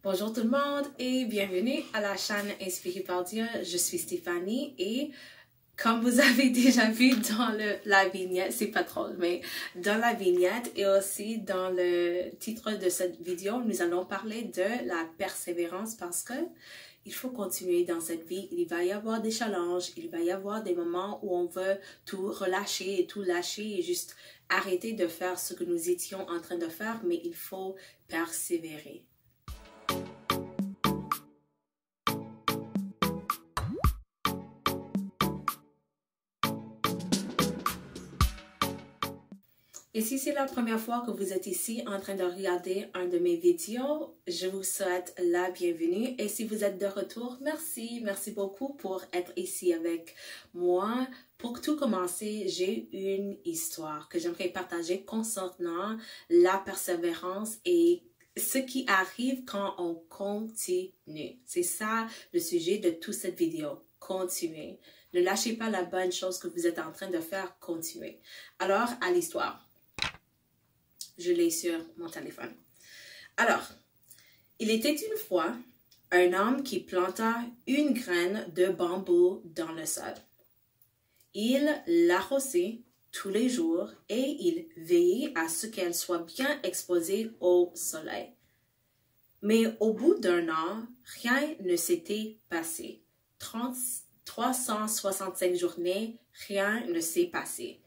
Bonjour tout le monde et bienvenue à la chaîne Inspirée par Dieu. Je suis Stéphanie et comme vous avez déjà vu dans la vignette, c'est pas trop, mais dans la vignette et aussi dans le titre de cette vidéo, nous allons parler de la persévérance parce que il faut continuer dans cette vie. Il va y avoir des challenges, il va y avoir des moments où on veut tout relâcher et tout lâcher et juste arrêter de faire ce que nous étions en train de faire, mais il faut persévérer. Et si c'est la première fois que vous êtes ici en train de regarder un de mes vidéos, je vous souhaite la bienvenue. Et si vous êtes de retour, merci beaucoup pour être ici avec moi. Pour tout commencer, j'ai une histoire que j'aimerais partager concernant la persévérance et ce qui arrive quand on continue. C'est ça le sujet de toute cette vidéo. Continuez. Ne lâchez pas la bonne chose que vous êtes en train de faire. Continuez. Alors, à l'histoire. Je l'ai sur mon téléphone. Alors, il était une fois un homme qui planta une graine de bambou dans le sol. Il l'arrosait tous les jours et il veillait à ce qu'elle soit bien exposée au soleil. Mais au bout d'un an, rien ne s'était passé. 365 journées, rien ne s'est passé.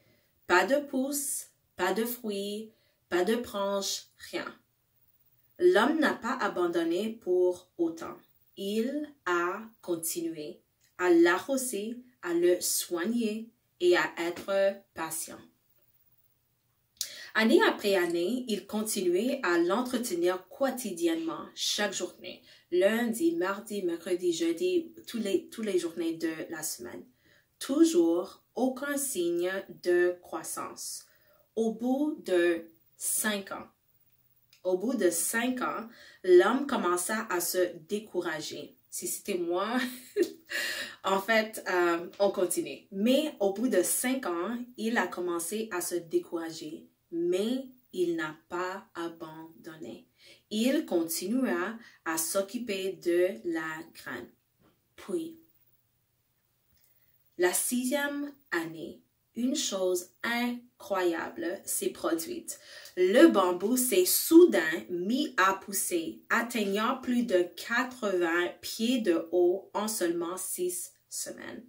Pas de pousses, pas de fruits, pas de branches, rien. L'homme n'a pas abandonné pour autant. Il a continué à l'arroser, à le soigner et à être patient. Année après année, il continuait à l'entretenir quotidiennement, chaque journée, lundi, mardi, mercredi, jeudi, toutes les journées de la semaine. Toujours aucun signe de croissance. Au bout de 5 ans. Au bout de 5 ans, l'homme commença à se décourager. Si c'était moi, en fait, on continue. Mais au bout de 5 ans, il a commencé à se décourager. Mais il n'a pas abandonné. Il continua à s'occuper de la graine. Puis, la 6e année, une chose incroyable s'est produite. Le bambou s'est soudain mis à pousser, atteignant plus de 80 pieds de haut en seulement 6 semaines.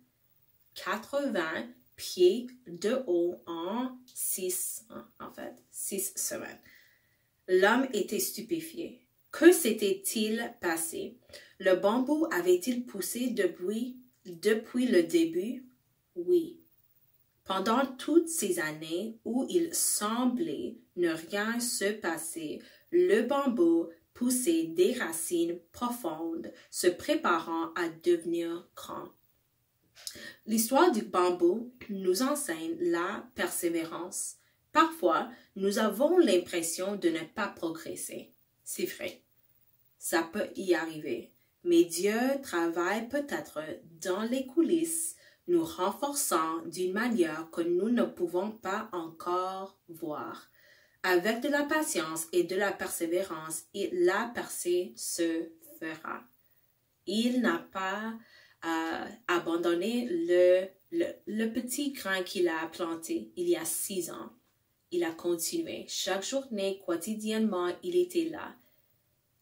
80 pieds de haut en 6 semaines. L'homme était stupéfié. Que s'était-il passé? Le bambou avait-il poussé depuis le début? Oui. Pendant toutes ces années où il semblait ne rien se passer, le bambou poussait des racines profondes, se préparant à devenir grand. L'histoire du bambou nous enseigne la persévérance. Parfois, nous avons l'impression de ne pas progresser. C'est vrai, ça peut y arriver, mais Dieu travaille peut-être dans les coulisses, nous renforçant d'une manière que nous ne pouvons pas encore voir. Avec de la patience et de la persévérance, la percée se fera. Il n'a pas abandonné le petit grain qu'il a planté il y a 6 ans. Il a continué. Chaque journée, quotidiennement, il était là.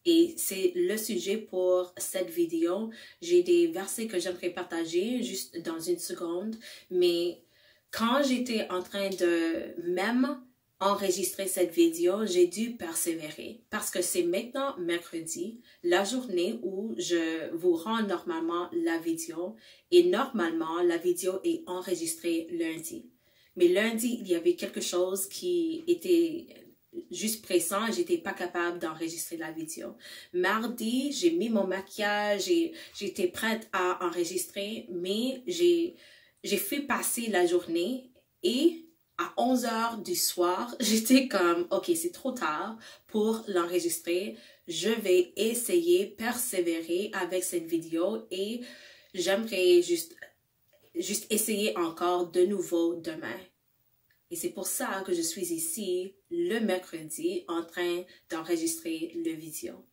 Et c'est le sujet pour cette vidéo. J'ai des versets que j'aimerais partager juste dans une seconde. Mais quand j'étais en train de même enregistrer cette vidéo, j'ai dû persévérer. Parce que c'est maintenant mercredi, la journée où je vous rends normalement la vidéo. Et normalement, la vidéo est enregistrée lundi. Mais lundi, il y avait quelque chose qui était juste pressant, j'étais pas capable d'enregistrer la vidéo. Mardi, j'ai mis mon maquillage, j'étais prête à enregistrer, mais j'ai fait passer la journée et à 11 heures du soir, j'étais comme, ok, c'est trop tard pour l'enregistrer. Je vais essayer, persévérer avec cette vidéo et j'aimerais juste essayer encore de nouveau demain. Et c'est pour ça que je suis ici le mercredi en train d'enregistrer le vidéo.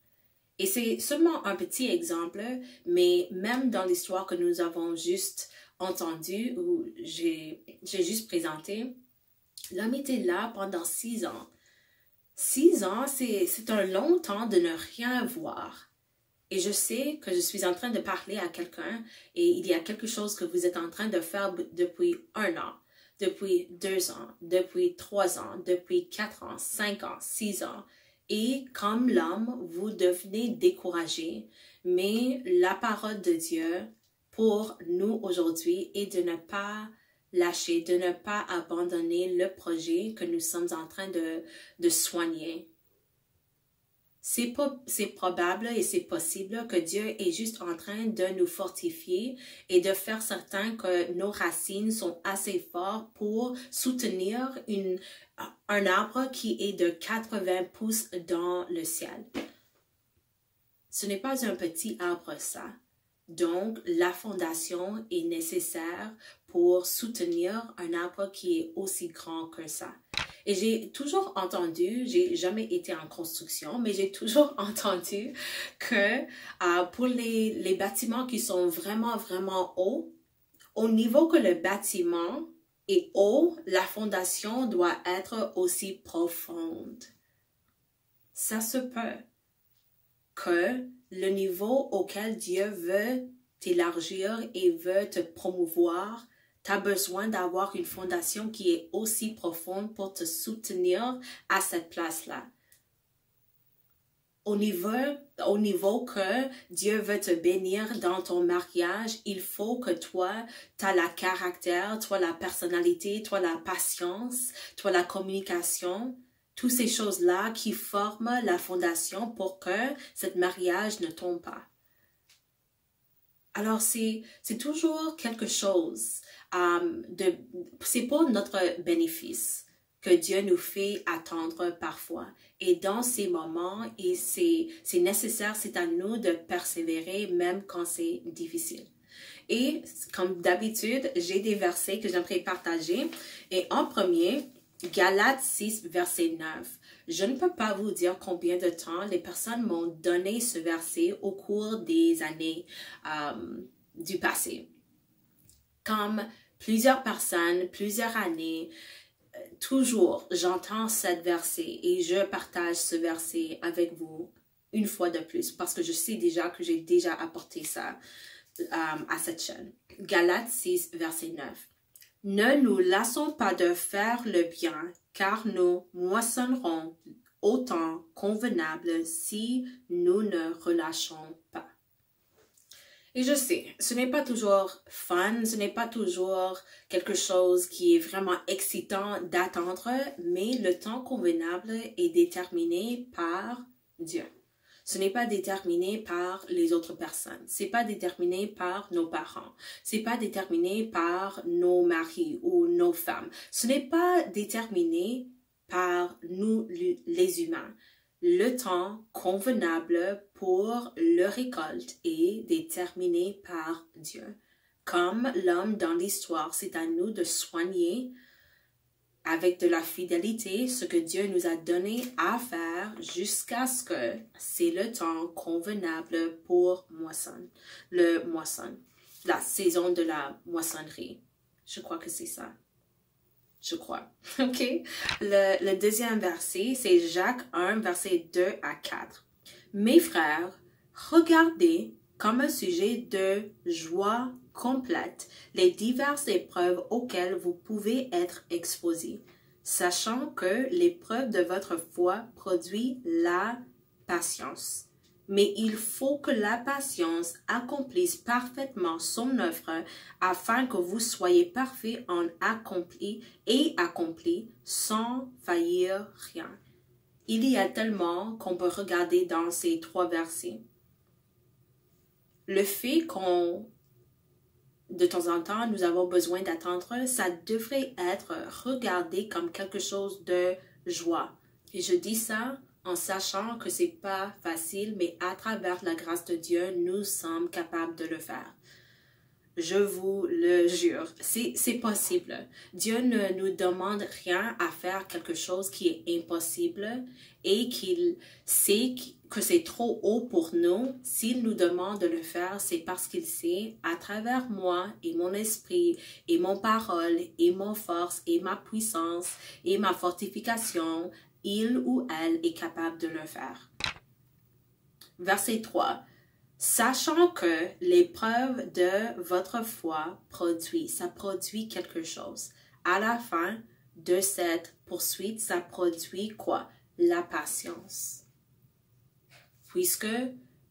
Et c'est seulement un petit exemple, mais même dans l'histoire que nous avons juste entendue, ou j'ai juste présenté, l'homme était là pendant 6 ans. 6 ans, c'est un long temps de ne rien voir. Et je sais que je suis en train de parler à quelqu'un et il y a quelque chose que vous êtes en train de faire depuis 1 an, depuis 2 ans, depuis 3 ans, depuis 4 ans, 5 ans, 6 ans. Et comme l'homme, vous devenez découragé, mais la parole de Dieu pour nous aujourd'hui est de ne pas lâcher, de ne pas abandonner le projet que nous sommes en train de soigner. C'est probable et c'est possible que Dieu est juste en train de nous fortifier et de faire certain que nos racines sont assez fortes pour soutenir un arbre qui est de 80 pouces dans le ciel. Ce n'est pas un petit arbre, ça. Donc, la fondation est nécessaire pour soutenir un arbre qui est aussi grand que ça. Et j'ai toujours entendu, j'ai jamais été en construction, mais j'ai toujours entendu que pour les bâtiments qui sont vraiment, vraiment hauts, au niveau que le bâtiment est haut, la fondation doit être aussi profonde. Ça se peut que le niveau auquel Dieu veut t'élargir et veut te promouvoir, tu as besoin d'avoir une fondation qui est aussi profonde pour te soutenir à cette place-là. Au niveau que Dieu veut te bénir dans ton mariage, il faut que toi, tu as la caractère, toi la personnalité, toi la patience, toi la communication, toutes ces choses-là qui forment la fondation pour que ce mariage ne tombe pas. Alors, c'est toujours quelque chose, c'est pour notre bénéfice que Dieu nous fait attendre parfois. Et dans ces moments, c'est nécessaire, c'est à nous de persévérer même quand c'est difficile. Et comme d'habitude, j'ai des versets que j'aimerais partager. Et en premier, Galates 6, verset 9. Je ne peux pas vous dire combien de temps les personnes m'ont donné ce verset au cours des années du passé. Comme plusieurs personnes, plusieurs années, toujours j'entends ce verset et je partage ce verset avec vous une fois de plus parce que je sais déjà que j'ai déjà apporté ça à cette chaîne. Galates 6, verset 9. Ne nous lassons pas de faire le bien, car nous moissonnerons au temps convenable si nous ne relâchons pas. Et je sais, ce n'est pas toujours fun, ce n'est pas toujours quelque chose qui est vraiment excitant d'attendre, mais le temps convenable est déterminé par Dieu. Ce n'est pas déterminé par les autres personnes. C'est pas déterminé par nos parents. C'est pas déterminé par nos maris ou nos femmes. Ce n'est pas déterminé par nous, les humains. Le temps convenable pour le récolte est déterminé par Dieu. Comme l'homme dans l'histoire, c'est à nous de soigner avec de la fidélité ce que Dieu nous a donné à faire jusqu'à ce que c'est le temps convenable pour la saison de la moissonnerie. Je crois que c'est ça. Je crois. OK? Le deuxième verset, c'est Jacques 1, verset 2 à 4. Mes frères, regardez comme un sujet de joie complète les diverses épreuves auxquelles vous pouvez être exposés, sachant que l'épreuve de votre foi produit la patience. Mais il faut que la patience accomplisse parfaitement son œuvre afin que vous soyez parfaits en accompli sans faillir rien. Il y a tellement qu'on peut regarder dans ces 3 versets. Le fait de temps en temps, nous avons besoin d'attendre, ça devrait être regardé comme quelque chose de joie. Et je dis ça en sachant que c'est pas facile, mais à travers la grâce de Dieu, nous sommes capables de le faire. Je vous le jure, c'est possible. Dieu ne nous demande rien à faire quelque chose qui est impossible et qu'il sait que c'est trop haut pour nous, s'il nous demande de le faire, c'est parce qu'il sait, à travers moi et mon esprit et mon parole et mon force et ma puissance et ma fortification, il ou elle est capable de le faire. Verset 3. Sachant que l'épreuve de votre foi ça produit quelque chose. À la fin de cette poursuite, ça produit quoi? La patience. Puisque,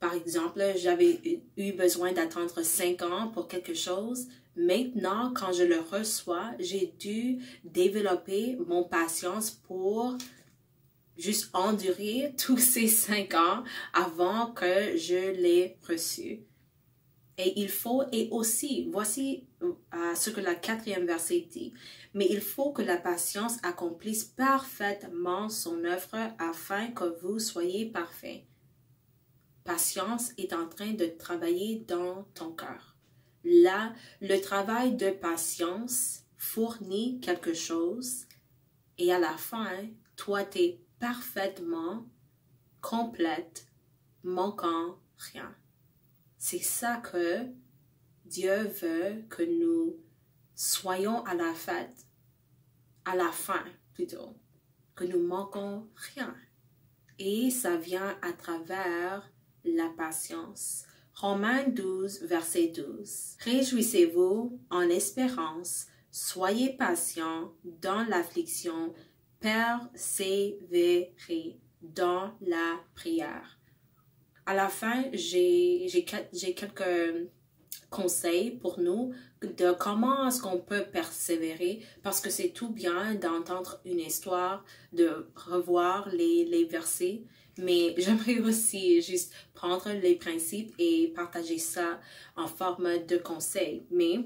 par exemple, j'avais eu besoin d'attendre 5 ans pour quelque chose, maintenant, quand je le reçois, j'ai dû développer mon patience pour juste endurer tous ces 5 ans avant que je l'ai reçu. Et aussi, voici ce que la 4e verset dit. Mais il faut que la patience accomplisse parfaitement son œuvre afin que vous soyez parfaits. Patience est en train de travailler dans ton cœur. Là, le travail de patience fournit quelque chose et à la fin, toi, tu es parfaitement complète, manquant rien. C'est ça que Dieu veut que nous soyons à la fin plutôt, que nous manquons rien. Et ça vient à travers la patience. Romains 12, verset 12. Réjouissez-vous en espérance, soyez patients dans l'affliction, persévérez dans la prière. À la fin, j'ai quelques conseils pour nous de comment est-ce qu'on peut persévérer, parce que c'est tout bien d'entendre une histoire, de revoir les versets, mais j'aimerais aussi juste prendre les principes et partager ça en forme de conseils. Mais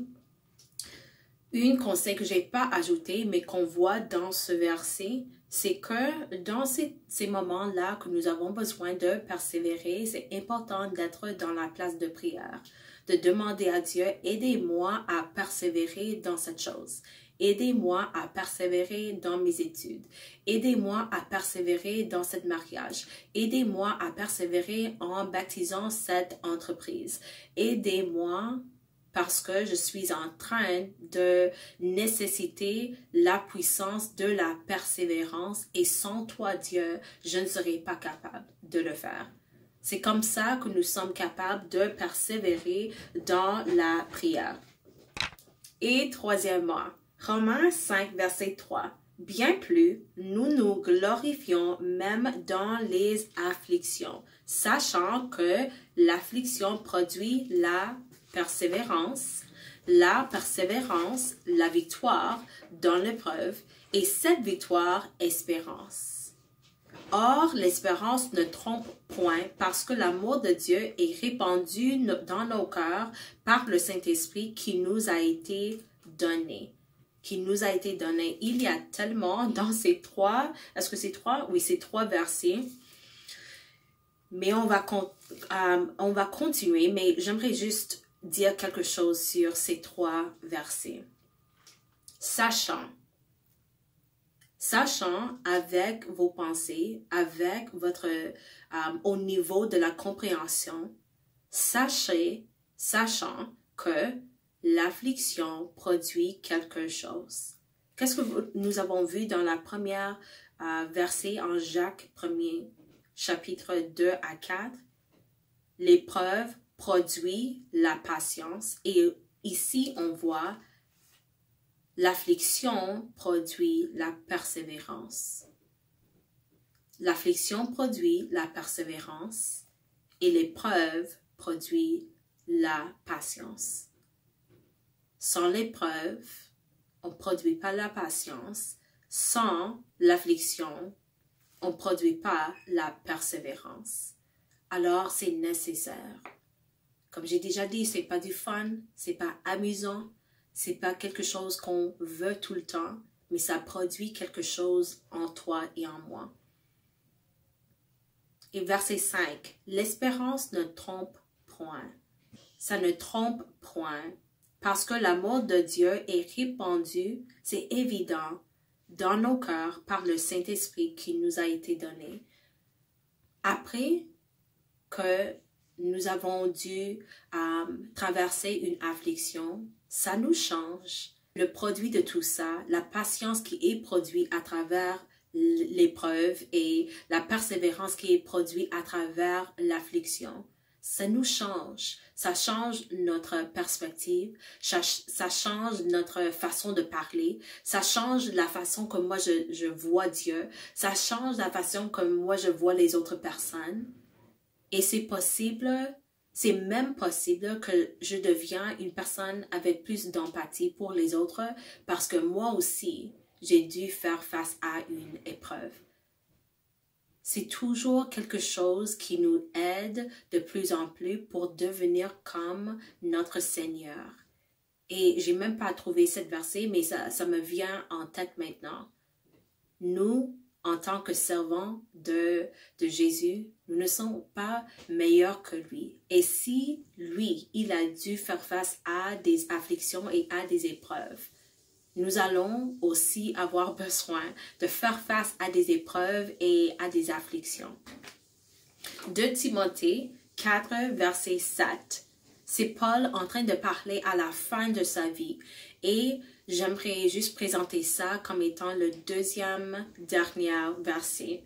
un conseil que j'ai pas ajouté, mais qu'on voit dans ce verset, c'est que dans ces moments-là que nous avons besoin de persévérer, c'est important d'être dans la place de prière, de demander à Dieu, aidez-moi à persévérer dans cette chose. Aidez-moi à persévérer dans mes études. Aidez-moi à persévérer dans ce mariage. Aidez-moi à persévérer en baptisant cette entreprise. Aidez-moi parce que je suis en train de nécessiter la puissance de la persévérance et sans toi, Dieu, je ne serai pas capable de le faire. C'est comme ça que nous sommes capables de persévérer dans la prière. Et troisièmement, Romains 5, verset 3. Bien plus, nous nous glorifions même dans les afflictions, sachant que l'affliction produit la persévérance, la victoire dans l'épreuve, et cette victoire, espérance. Or, l'espérance ne trompe point parce que l'amour de Dieu est répandu dans nos cœurs par le Saint-Esprit qui nous a été donné. Il y a tellement dans ces 3, est-ce que c'est 3? Oui, c'est 3 versets. Mais on va continuer, mais j'aimerais juste dire quelque chose sur ces 3 versets. Sachant avec vos pensées, avec votre, au niveau de la compréhension, sachant que l'affliction produit quelque chose. Qu'est-ce que nous avons vu dans la première verset en Jacques 1er, chapitre 2 à 4? L'épreuve produit la patience et ici on voit l'affliction produit la persévérance. L'affliction produit la persévérance et l'épreuve produit la patience. Sans l'épreuve, on ne produit pas la patience. Sans l'affliction, on ne produit pas la persévérance. Alors, c'est nécessaire. Comme j'ai déjà dit, c'est pas du fun, c'est pas amusant, c'est pas quelque chose qu'on veut tout le temps, mais ça produit quelque chose en toi et en moi. Et verset 5, l'espérance ne trompe point. Ça ne trompe point, parce que l'amour de Dieu est répandu, c'est évident, dans nos cœurs par le Saint-Esprit qui nous a été donné. Après que nous avons dû traverser une affliction, ça nous change. Le produit de tout ça, la patience qui est produite à travers l'épreuve et la persévérance qui est produite à travers l'affliction, ça nous change. Ça change notre perspective, ça change notre façon de parler, ça change la façon que moi je vois Dieu, ça change la façon que moi je vois les autres personnes. Et c'est possible, c'est même possible que je devienne une personne avec plus d'empathie pour les autres parce que moi aussi, j'ai dû faire face à une épreuve. C'est toujours quelque chose qui nous aide de plus en plus pour devenir comme notre Seigneur. Et j'ai même pas trouvé cette verset, mais ça me vient en tête maintenant. Nous, en tant que servants de Jésus, nous ne sommes pas meilleurs que lui. Et si lui, il a dû faire face à des afflictions et à des épreuves, nous allons aussi avoir besoin de faire face à des épreuves et à des afflictions. 2 Timothée 4, verset 7. C'est Paul en train de parler à la fin de sa vie. Et j'aimerais juste présenter ça comme étant le deuxième dernier verset.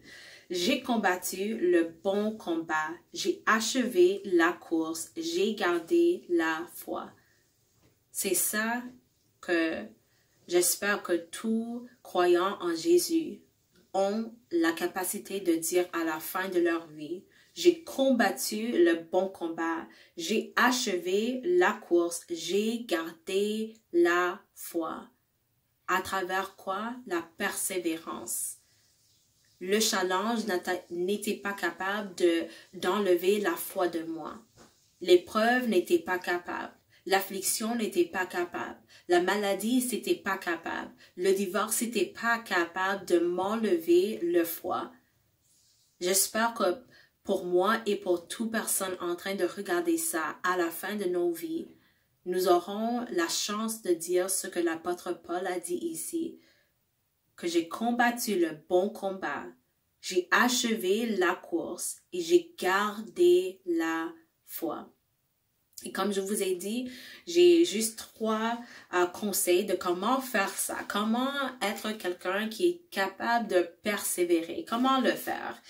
J'ai combattu le bon combat. J'ai achevé la course. J'ai gardé la foi. C'est ça que j'espère que tous croyants en Jésus ont la capacité de dire à la fin de leur vie, j'ai combattu le bon combat, j'ai achevé la course, j'ai gardé la foi. À travers quoi? La persévérance. Le challenge n'était pas capable d'enlever la foi de moi. L'épreuve n'était pas capable. L'affliction n'était pas capable. La maladie, c'était pas capable. Le divorce, n'était pas capable de m'enlever le foi. J'espère que pour moi et pour toute personne en train de regarder ça à la fin de nos vies, nous aurons la chance de dire ce que l'apôtre Paul a dit ici, que j'ai combattu le bon combat, j'ai achevé la course et j'ai gardé la foi. Et comme je vous ai dit, j'ai juste 3 conseils de comment faire ça, comment être quelqu'un qui est capable de persévérer, comment le faire.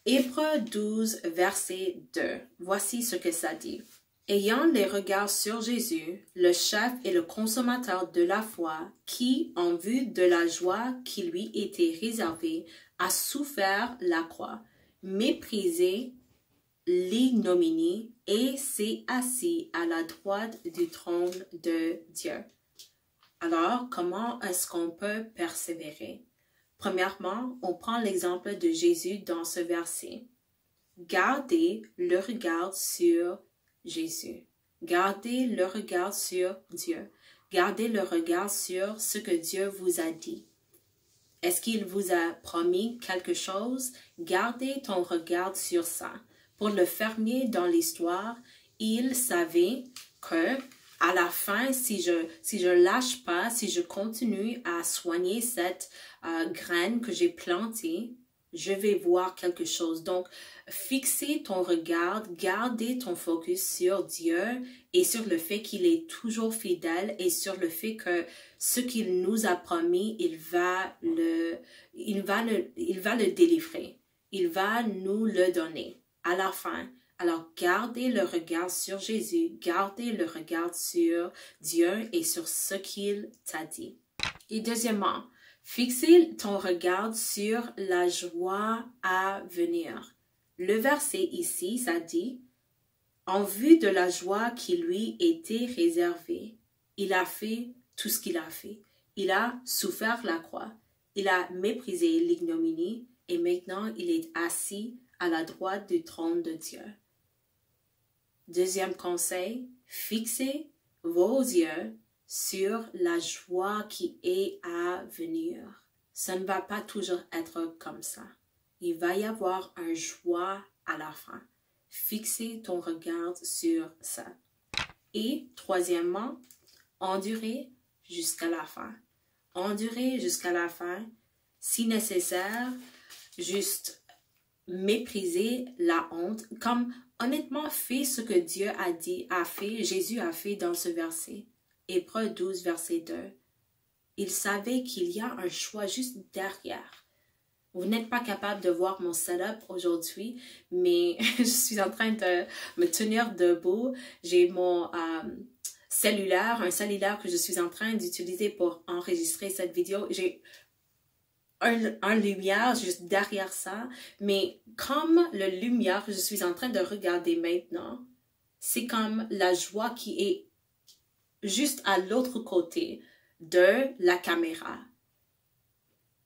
Hébreux 12, verset 2, voici ce que ça dit. Ayant les regards sur Jésus, le chef et le consommateur de la foi, qui, en vue de la joie qui lui était réservée, a souffert la croix, méprisé l'ignominie et s'est assis à la droite du trône de Dieu. Alors, comment est-ce qu'on peut persévérer? Premièrement, on prend l'exemple de Jésus dans ce verset. Gardez le regard sur Jésus. Gardez le regard sur Dieu. Gardez le regard sur ce que Dieu vous a dit. Est-ce qu'il vous a promis quelque chose? Gardez ton regard sur ça. Pour le fermier dans l'histoire, il savait que à la fin, si je lâche pas, si je continue à soigner cette graine que j'ai plantée, je vais voir quelque chose. Donc, fixez ton regard, gardez ton focus sur Dieu et sur le fait qu'il est toujours fidèle et sur le fait que ce qu'il nous a promis, il va le délivrer. Il va nous le donner à la fin. Alors, gardez le regard sur Jésus, gardez le regard sur Dieu et sur ce qu'il t'a dit. Et deuxièmement, fixez ton regard sur la joie à venir. Le verset ici, ça dit, en vue de la joie qui lui était réservée, il a fait tout ce qu'il a fait. Il a souffert la croix, il a méprisé l'ignominie et maintenant il est assis à la droite du trône de Dieu. Deuxième conseil, fixez vos yeux sur la joie qui est à venir. Ça ne va pas toujours être comme ça. Il va y avoir une joie à la fin. Fixez ton regard sur ça. Et troisièmement, endurez jusqu'à la fin. Endurez jusqu'à la fin. Si nécessaire, juste mépriser la honte. Comme honnêtement fait ce que Dieu a fait, Jésus a fait dans ce verset. Hébreux 12, verset 2. Il savait qu'il y a un choix juste derrière. Vous n'êtes pas capable de voir mon setup aujourd'hui, mais je suis en train de me tenir debout. J'ai mon cellulaire, un cellulaire que je suis en train d'utiliser pour enregistrer cette vidéo. J'ai un lumière juste derrière ça, mais comme le lumière que je suis en train de regarder maintenant, c'est comme la joie qui est juste à l'autre côté de la caméra.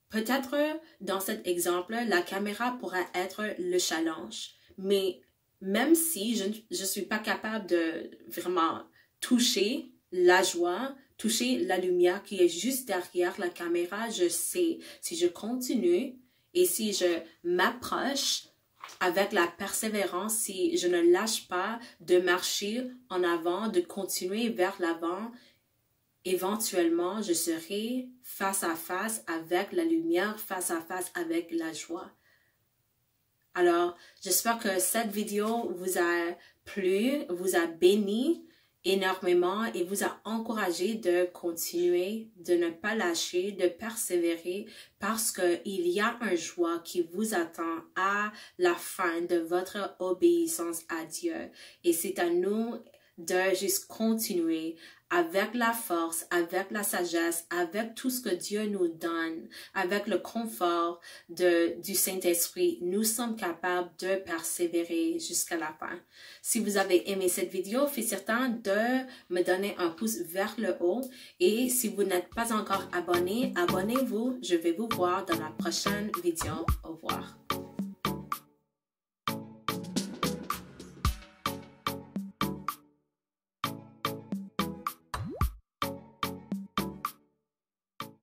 Peut-être dans cet exemple, la caméra pourrait être le challenge, mais même si je ne suis pas capable de vraiment toucher la joie, toucher la lumière qui est juste derrière la caméra, je sais, si je continue et si je m'approche avec la persévérance, si je ne lâche pas de marcher en avant, de continuer vers l'avant, éventuellement, je serai face à face avec la lumière, face à face avec la joie. Alors, j'espère que cette vidéo vous a plu, vous a béni énormément et vous a encouragé de continuer, de ne pas lâcher, de persévérer parce qu'il y a un joie qui vous attend à la fin de votre obéissance à Dieu. Et c'est à nous de juste continuer avec la force, avec la sagesse, avec tout ce que Dieu nous donne, avec le confort du Saint-Esprit, nous sommes capables de persévérer jusqu'à la fin. Si vous avez aimé cette vidéo, faites certain de me donner un pouce vers le haut et si vous n'êtes pas encore abonné, abonnez-vous. Je vais vous voir dans la prochaine vidéo. Au revoir.